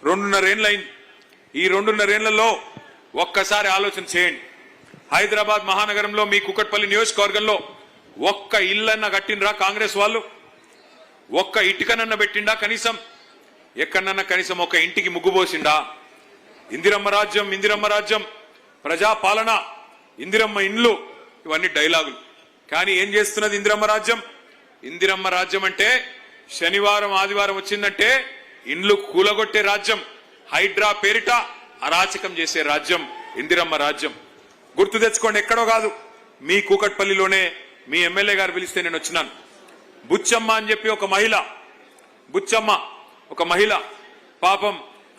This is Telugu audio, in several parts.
2.5 ఏళ్ళైంది. ఈ 2.5 ఏళ్లలో ఒక్కసారి ఆలోచన చేయండి. హైదరాబాద్ మహానగరంలో మీ కుకట్పల్లి నియోజకవర్గంలో ఒక్క ఇల్లన్న కట్టిండ్రా కాంగ్రెస్ వాళ్ళు? ఒక్క ఇటుకనన్న పెట్టిండా? కనీసం ఎక్కడన్నా కనీసం ఒక ఇంటికి ముగ్గుపోసిండా? ఇందిరమ్మ రాజ్యం, ఇందిరమ్మ రాజ్యం, ప్రజాపాలన, ఇందిరమ్మ ఇండ్లు, ఇవన్నీ డైలాగులు. కానీ ఏం చేస్తున్నది ఇందిరమ్మ రాజ్యం? ఇందిరమ్మ రాజ్యం అంటే శనివారం ఆదివారం వచ్చిందంటే ఇండ్లు కూలగొట్టే రాజ్యం, హైడ్రా పేరిట అరాచకం చేసే రాజ్యం ఇందిరమ్మ రాజ్యం. గుర్తు తెచ్చుకోండి, ఎక్కడో కాదు, మీ కూకట్పల్లిలోనే మీ ఎమ్మెల్యే గారు పిలిస్తే నేను వచ్చినాను. బుచ్చమ్మ అని చెప్పి ఒక మహిళ, బుచ్చమ్మ ఒక మహిళ, పాపం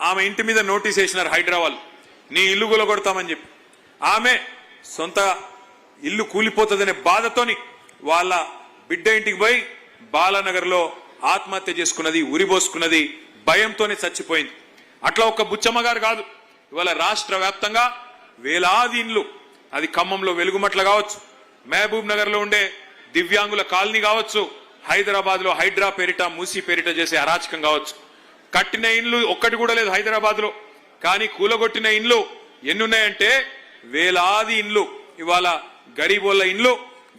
ఆమె ఇంటి మీద నోటీస్ వేసినారు హైదరాబాద్, నీ ఇల్లు కూలగొడతామని చెప్పి. ఆమె సొంత ఇల్లు కూలిపోతుందనే బాధతోని వాళ్ళ బిడ్డ ఇంటికి పోయి బాలానగర్లో ఆత్మహత్య చేసుకున్నది, ఉరిబోసుకున్నది, భయంతోనే చచ్చిపోయింది. అట్లా ఒక బుచ్చమ్మ గారు కాదు, ఇవాళ రాష్ట్ర వ్యాప్తంగా వేలాది ఇండ్లు, అది ఖమ్మంలో వెలుగుమట్ల కావచ్చు, మహబూబ్ నగర్ లో ఉండే దివ్యాంగుల కాలనీ కావచ్చు, హైదరాబాద్ లో హైడ్రా పేరిట మూసీ పేరిట చేసే అరాచకం కావచ్చు. కట్టిన ఇండ్లు ఒక్కటి కూడా లేదు హైదరాబాద్ లో, కానీ కూలగొట్టిన ఇండ్లు ఎన్నున్నాయంటే వేలాది ఇండ్లు. ఇవాళ గరీబోళ్ల ఇండ్లు,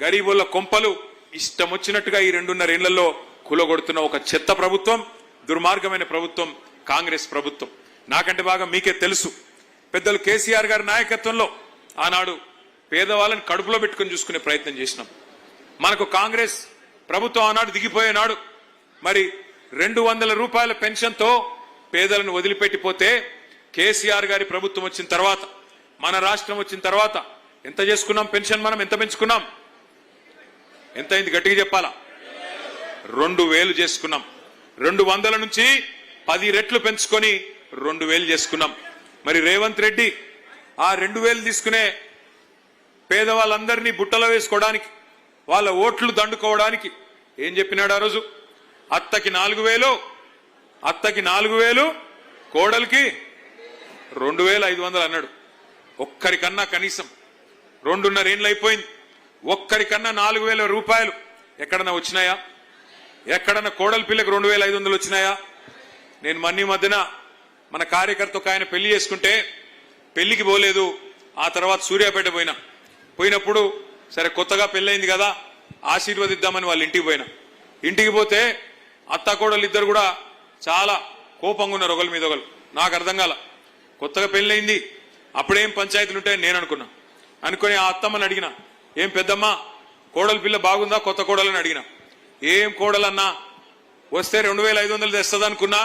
గరీబోళ్ల కొంపలు ఇష్టం వచ్చినట్టుగా ఈ 2.5 ఏళ్లలో కూలగొడుతున్న ఒక చెత్త ప్రభుత్వం, దుర్మార్గమైన ప్రభుత్వం కాంగ్రెస్ ప్రభుత్వం. నాకంటే బాగా మీకే తెలుసు, పెద్దలు కేసీఆర్ గారి నాయకత్వంలో ఆనాడు పేదవాళ్ళని కడుపులో పెట్టుకుని చూసుకునే ప్రయత్నం చేసినాం. మనకు కాంగ్రెస్ ప్రభుత్వం ఆనాడు దిగిపోయేనాడు మరి 200 రూపాయల పెన్షన్తో పేదలను వదిలిపెట్టిపోతే, కేసీఆర్ గారి ప్రభుత్వం వచ్చిన తర్వాత, మన రాష్ట్రం వచ్చిన తర్వాత ఎంత చేసుకున్నాం పెన్షన్? మనం ఎంత పెంచుకున్నాం? ఎంత అయింది గట్టిగా చెప్పాలా? 2000 చేసుకున్నాం. 200 నుంచి 10 రెట్లు పెంచుకొని 2000 చేసుకున్నాం. మరి రేవంత్ రెడ్డి ఆ 2000 తీసుకునే పేదవాళ్ళందరినీ బుట్టలో వేసుకోవడానికి, వాళ్ళ ఓట్లు దండుకోవడానికి ఏం చెప్పినాడు ఆ రోజు? అత్తకి 4000, అత్తకి 4000, కోడలికి 2500 అన్నాడు. ఒక్కరికన్నా కనీసం 2.5 ఏళ్ళు అయిపోయింది, ఒక్కరికన్నా 4000 రూపాయలు ఎక్కడన్నా వచ్చినాయా? ఎక్కడన్నా కోడలి పిల్లకి 2500 వచ్చినాయా? నేను మన్నీ మధ్యన మన కార్యకర్త ఒక ఆయన పెళ్లి చేసుకుంటే పెళ్లికి పోలేదు, ఆ తర్వాత సూర్యాపేట పోయినప్పుడు సరే కొత్తగా పెళ్ళైంది కదా ఆశీర్వదిద్దామని వాళ్ళ ఇంటికి పోయినా. ఇంటికి పోతే అత్త కోడలు ఇద్దరు కూడా చాలా కోపంగా ఉన్నారు ఒకరి మీద ఒకరు. నాకు అర్థం కాల, కొత్తగా పెళ్ళైంది అప్పుడేం పంచాయతీలు ఉంటాయని నేను అనుకుని ఆ అత్తమ్మని అడిగిన, ఏం పెద్దమ్మ కోడలి పిల్ల బాగుందా కొత్త కోడలని అడిగిన. ఏం కోడలన్నా వస్తే 2500 తెస్తుంది అనుకున్నా,